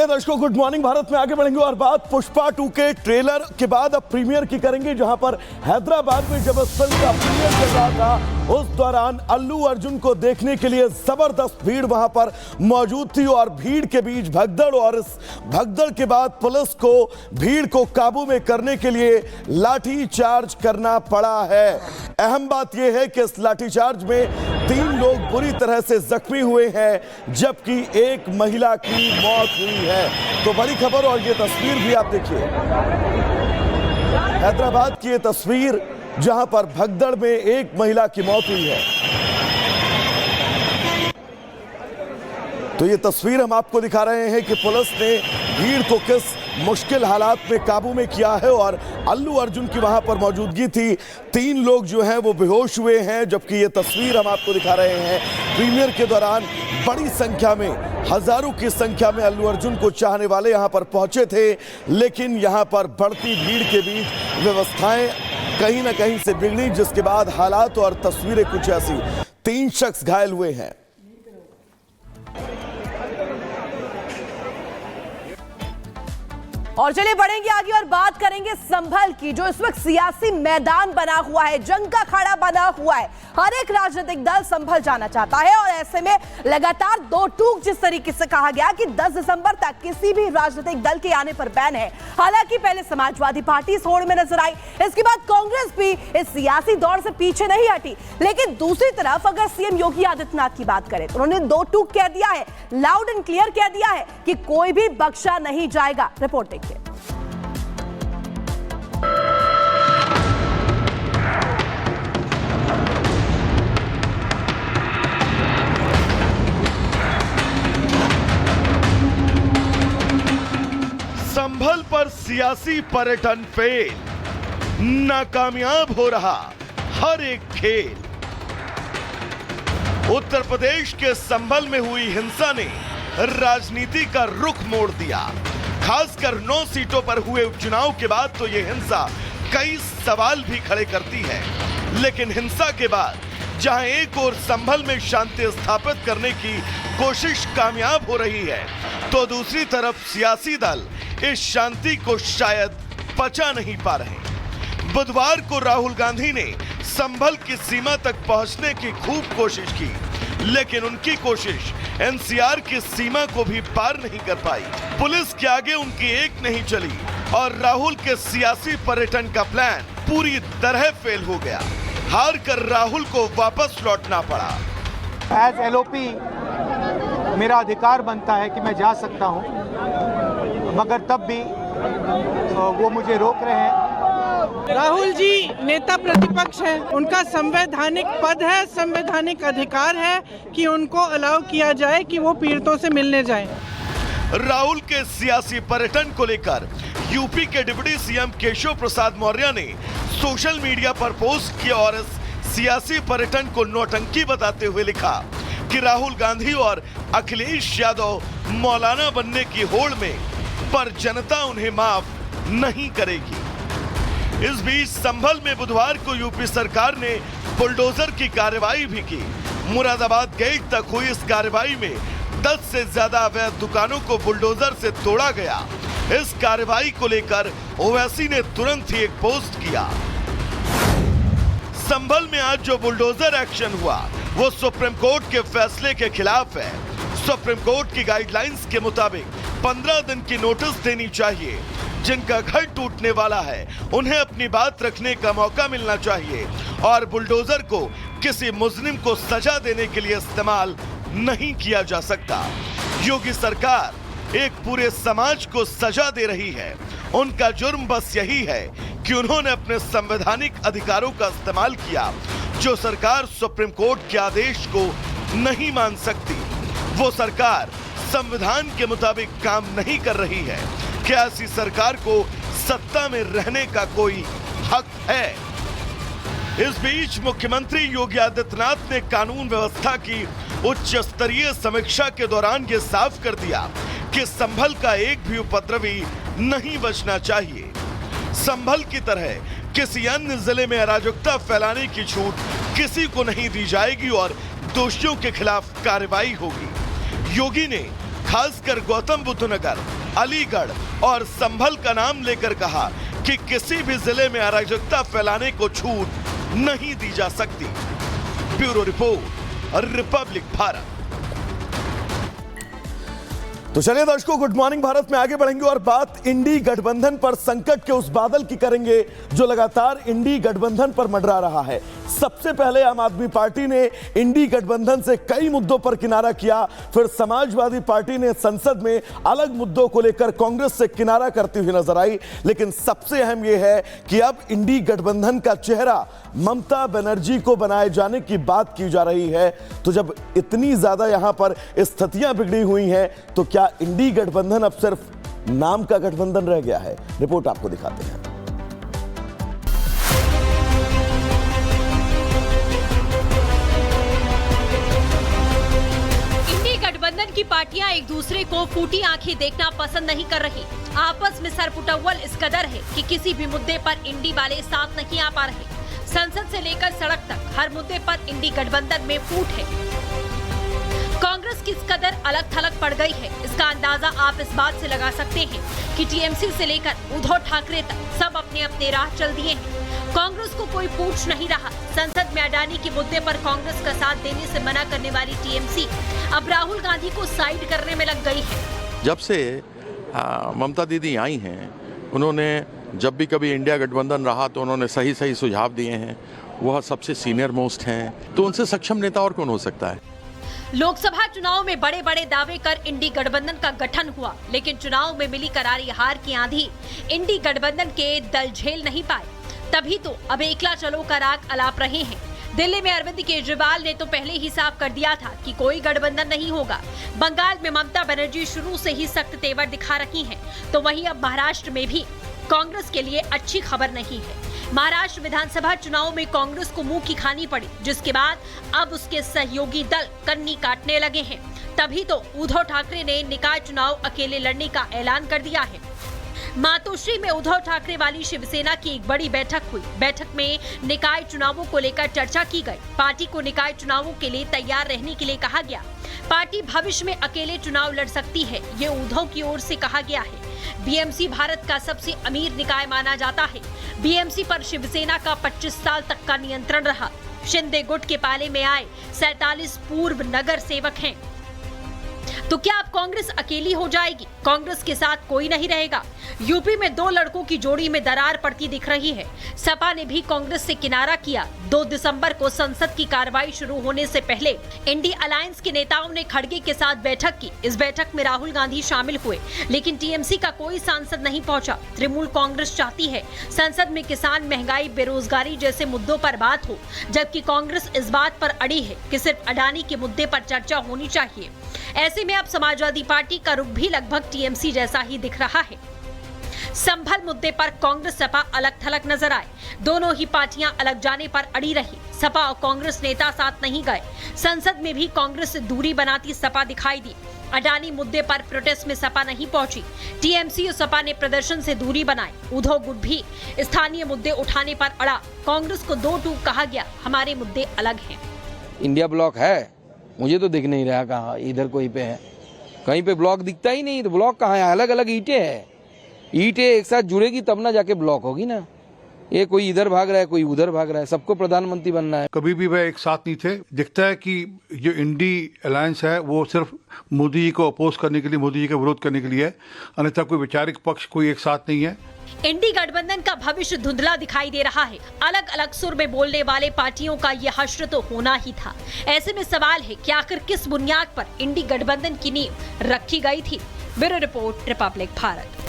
दर्शकों, good morning. Bharat में आगे बढ़ेंगे और बात पुष्पा 2 के ट्रेलर के बाद अब प्रीमियर की करेंगे, जहां पर हैदराबाद में जब इस फिल्म का प्रीमियर चल रहा था उस दौरान अल्लू अर्जुन को देखने के लिए जबरदस्त भीड़ वहां पर मौजूद थी और भीड़ के बीच भगदड़, और इस भगदड़ के बाद पुलिस को भीड़ को काबू में करने के लिए लाठी चार्ज करना पड़ा है। अहम बात यह है कि इस लाठीचार्ज में 3 लोग बुरी तरह से जख्मी हुए हैं जबकि एक महिला की मौत हुई है। तो बड़ी खबर, और ये तस्वीर भी आप देखिए, हैदराबाद की ये तस्वीर जहां पर भगदड़ में एक महिला की मौत हुई है। तो ये तस्वीर हम आपको दिखा रहे हैं कि पुलिस ने भीड़ को किस मुश्किल हालात में काबू में किया है, और अल्लू अर्जुन की वहां पर मौजूदगी थी। 3 लोग जो हैं वो बेहोश हुए हैं, जबकि ये तस्वीर हम आपको दिखा रहे हैं प्रीमियर के दौरान बड़ी संख्या में, हजारों की संख्या में अल्लू अर्जुन को चाहने वाले यहां पर पहुंचे थे, लेकिन यहां पर बढ़ती भीड़ के बीच व्यवस्थाएं कहीं ना कहीं से बिगड़ी, जिसके बाद हालात और तस्वीरें कुछ ऐसी। 3 शख्स घायल हुए हैं। और चलिए बढ़ेंगे आगे और बात करेंगे संभल की, जो इस वक्त सियासी मैदान बना हुआ है, जंग का अखाड़ा बना हुआ है। हर एक राजनीतिक दल संभल जाना चाहता है और ऐसे में लगातार 2 टूक जिस तरीके से कहा गया कि 10 दिसंबर तक किसी भी राजनीतिक दल के आने पर बैन है। हालांकि पहले समाजवादी पार्टी इस होड़ में नजर आई, इसके बाद कांग्रेस भी इस सियासी दौड़ से पीछे नहीं हटी। लेकिन दूसरी तरफ अगर सीएम योगी आदित्यनाथ की बात करें तो उन्होंने 2 टूक कह दिया है, लाउड एंड क्लियर कह दिया है कि कोई भी बख्शा नहीं जाएगा। रिपोर्ट देखिए। संभल पर सियासी पर्यटन फेल, नाकामयाब हो रहा हर एक खेल। उत्तर प्रदेश के संभल में हुई हिंसा ने राजनीति का रुख मोड़ दिया। खासकर 9 सीटों पर हुए उपचुनाव के बाद तो यह हिंसा कई सवाल भी खड़े करती है। लेकिन हिंसा के बाद जहां एक ओर संभल में शांति स्थापित करने की कोशिश कामयाब हो रही है, तो दूसरी तरफ सियासी दल इस शांति को शायद पचा नहीं पा रहे। बुधवार को राहुल गांधी ने संभल की सीमा तक पहुंचने की खूब कोशिश की, लेकिन उनकी कोशिश एनसीआर की सीमा को भी पार नहीं कर पाई। पुलिस के आगे उनकी एक नहीं चली और राहुल के सियासी पर्यटन का प्लान पूरी तरह फेल हो गया। हार कर राहुल को वापस लौटना पड़ा। एज एलओपी मेरा अधिकार बनता है कि मैं जा सकता हूं, मगर तब भी वो मुझे रोक रहे हैं। राहुल जी नेता प्रतिपक्ष है, उनका संवैधानिक पद है, संवैधानिक अधिकार है कि उनको अलाउ किया जाए कि वो पीड़ितों से मिलने जाएं। राहुल के सियासी पर्यटन को लेकर यूपी के डिप्टी सीएम केशव प्रसाद मौर्य ने सोशल मीडिया पर पोस्ट किया और इस सियासी पर्यटन को नौटंकी बताते हुए लिखा कि राहुल गांधी और अखिलेश यादव मौलाना बनने की होड़ में, पर जनता उन्हें माफ नहीं करेगी। इस बीच संभल में बुधवार को यूपी सरकार ने बुलडोजर की कार्रवाई भी की। मुरादाबाद गेट तक हुई इस कार्रवाई में 10 से ज्यादा अवैध दुकानों को बुलडोजर से तोड़ा गया। इस कार्रवाई को लेकर ओवैसी ने तुरंत ही एक पोस्ट किया। संभल में आज जो बुलडोजर एक्शन हुआ वो सुप्रीम कोर्ट के फैसले के खिलाफ है। सुप्रीम कोर्ट की गाइडलाइंस के मुताबिक 15 दिन की नोटिस देनी चाहिए। जिनका घर टूटने वाला है उन्हें अपनी बात रखने का मौका मिलना चाहिए और बुलडोजर को किसी मुजरिम को सजा देने के लिए इस्तेमाल नहीं किया जा सकता। योगी सरकार एक पूरे समाज को सजा दे रही है। उनका जुर्म बस यही है कि उन्होंने अपने संवैधानिक अधिकारों का इस्तेमाल किया, जो सरकार सुप्रीम कोर्ट के आदेश को नहीं मान सकती। वो सरकार संविधान के मुताबिक काम नहीं कर रही है। क्या ऐसी सरकार को सत्ता में रहने का कोई हक है? इस बीच मुख्यमंत्री योगी आदित्यनाथ ने कानून व्यवस्था की उच्च स्तरीय समीक्षा के दौरान ये साफ कर दिया कि संभल का एक भी उपद्रवी नहीं बचना चाहिए। संभल की तरह किसी अन्य जिले में अराजकता फैलाने की छूट किसी को नहीं दी जाएगी और दोषियों के खिलाफ कार्रवाई होगी। योगी ने खासकर गौतम बुद्ध नगर, अलीगढ़ और संभल का नाम लेकर कहा कि किसी भी जिले में अराजकता फैलाने को छूट नहीं दी जा सकती। Bureau report, Republic Bharat. तो चलिए दर्शकों, गुड मॉर्निंग भारत में आगे बढ़ेंगे और बात इंडी गठबंधन पर संकट के उस बादल की करेंगे जो लगातार इंडी गठबंधन पर मंडरा रहा है। सबसे पहले आम आदमी पार्टी ने इंडी गठबंधन से कई मुद्दों पर किनारा किया, फिर समाजवादी पार्टी ने संसद में अलग मुद्दों को लेकर कांग्रेस से किनारा करती हुई नजर आई। लेकिन सबसे अहम यह है कि अब इंडी गठबंधन का चेहरा ममता बनर्जी को बनाए जाने की बात की जा रही है। तो जब इतनी ज्यादा यहां पर स्थितियां बिगड़ी हुई हैं, तो क्या इंडी गठबंधन अब सिर्फ नाम का गठबंधन रह गया है? रिपोर्ट आपको दिखाते हैं। इंडी गठबंधन की पार्टियां एक दूसरे को फूटी आंखें देखना पसंद नहीं कर रही। आपस में सरपुटव्वल इस कदर है कि किसी भी मुद्दे पर इंडी वाले साथ नहीं आ पा रहे। संसद से लेकर सड़क तक हर मुद्दे पर इंडी गठबंधन में फूट है। कांग्रेस किस कदर अलग थलग पड़ गई है, इसका अंदाजा आप इस बात से लगा सकते हैं कि टीएमसी से लेकर उद्धव ठाकरे तक सब अपने अपने राह चल दिए हैं। कांग्रेस को कोई पूछ नहीं रहा। संसद में अडानी के मुद्दे पर कांग्रेस का साथ देने से मना करने वाली टीएमसी अब राहुल गांधी को साइड करने में लग गई है। जब से ममता दीदी आई हैं, उन्होंने जब भी कभी इंडिया गठबंधन रहा तो उन्होंने सही सही सुझाव दिए हैं। वह सबसे सीनियर मोस्ट हैं, तो उनसे सक्षम नेता और कौन हो सकता है? लोकसभा चुनाव में बड़े बड़े दावे कर इंडी गठबंधन का गठन हुआ, लेकिन चुनाव में मिली करारी हार की आंधी इंडी गठबंधन के दल झेल नहीं पाए। तभी तो अब एकला चलो का राग अलाप रहे हैं। दिल्ली में अरविंद केजरीवाल ने तो पहले ही साफ कर दिया था कि कोई गठबंधन नहीं होगा। बंगाल में ममता बनर्जी शुरू से ही सख्त तेवर दिखा रही हैं, तो वहीं अब महाराष्ट्र में भी कांग्रेस के लिए अच्छी खबर नहीं है। महाराष्ट्र विधानसभा चुनाव में कांग्रेस को मुंह की खानी पड़ी, जिसके बाद अब उसके सहयोगी दल कन्नी काटने लगे हैं। तभी तो उद्धव ठाकरे ने निकाय चुनाव अकेले लड़ने का ऐलान कर दिया है। मातोश्री में उद्धव ठाकरे वाली शिवसेना की एक बड़ी बैठक हुई। बैठक में निकाय चुनावों को लेकर चर्चा की गई। पार्टी को निकाय चुनावों के लिए तैयार रहने के लिए कहा गया। पार्टी भविष्य में अकेले चुनाव लड़ सकती है, ये उद्धव की ओर से कहा गया है। बीएमसी भारत का सबसे अमीर निकाय माना जाता है। बीएमसी पर शिवसेना का 25 साल तक का नियंत्रण रहा। शिंदे गुट के पाले में आए 47 पूर्व नगर सेवक हैं। तो क्या अब कांग्रेस अकेली हो जाएगी? कांग्रेस के साथ कोई नहीं रहेगा। यूपी में दो लड़कों की जोड़ी में दरार पड़ती दिख रही है। सपा ने भी कांग्रेस से किनारा किया। 2 दिसंबर को संसद की कार्रवाई शुरू होने से पहले इंडी अलायंस के नेताओं ने खड़गे के साथ बैठक की। इस बैठक में राहुल गांधी शामिल हुए, लेकिन टीएमसी का कोई सांसद नहीं पहुंचा। तृणमूल कांग्रेस चाहती है संसद में किसान, महंगाई, बेरोजगारी जैसे मुद्दों पर बात हो, जबकि कांग्रेस इस बात पर अड़ी है कि सिर्फ अडानी के मुद्दे पर चर्चा होनी चाहिए। ऐसे में अब समाजवादी पार्टी का रुख भी लगभग टीएमसी जैसा ही दिख रहा है। संभल मुद्दे पर कांग्रेस सपा अलग थलग नजर आए। दोनों ही पार्टियां अलग जाने पर अड़ी रही। सपा और कांग्रेस नेता साथ नहीं गए। संसद में भी कांग्रेस से दूरी बनाती सपा दिखाई दी। अडानी मुद्दे पर प्रोटेस्ट में सपा नहीं पहुंची। टीएमसी और सपा ने प्रदर्शन से दूरी बनाई। उद्धव गुट भी स्थानीय मुद्दे उठाने पर अड़ा। कांग्रेस को दो टूक कहा गया, हमारे मुद्दे अलग हैं। इंडिया ब्लॉक है, मुझे तो दिख नहीं रहा कहाँ, इधर कोई पे है, कहीं पे ब्लॉक दिखता ही नहीं। तो ब्लॉक कहाँ है? अलग अलग ईंटें हैं। ईंटें एक साथ जुड़ेगी तब ना जाके ब्लॉक होगी ना। ये कोई इधर भाग रहा है, कोई उधर भाग रहा है। सबको प्रधानमंत्री बनना है। कभी भी वह एक साथ नहीं थे। दिखता है कि जो इंडी अलायंस है वो सिर्फ मोदी जी को अपोज करने के लिए, मोदी जी का विरोध करने के लिए है, अन्यथा कोई वैचारिक पक्ष कोई एक साथ नहीं है। इंडी गठबंधन का भविष्य धुंधला दिखाई दे रहा है। अलग अलग सुर में बोलने वाले पार्टियों का ये हश्र तो होना ही था। ऐसे में सवाल है कि आखिर किस बुनियाद पर इंडी गठबंधन की नींव रखी गई थी? Bureau report, Republic Bharat.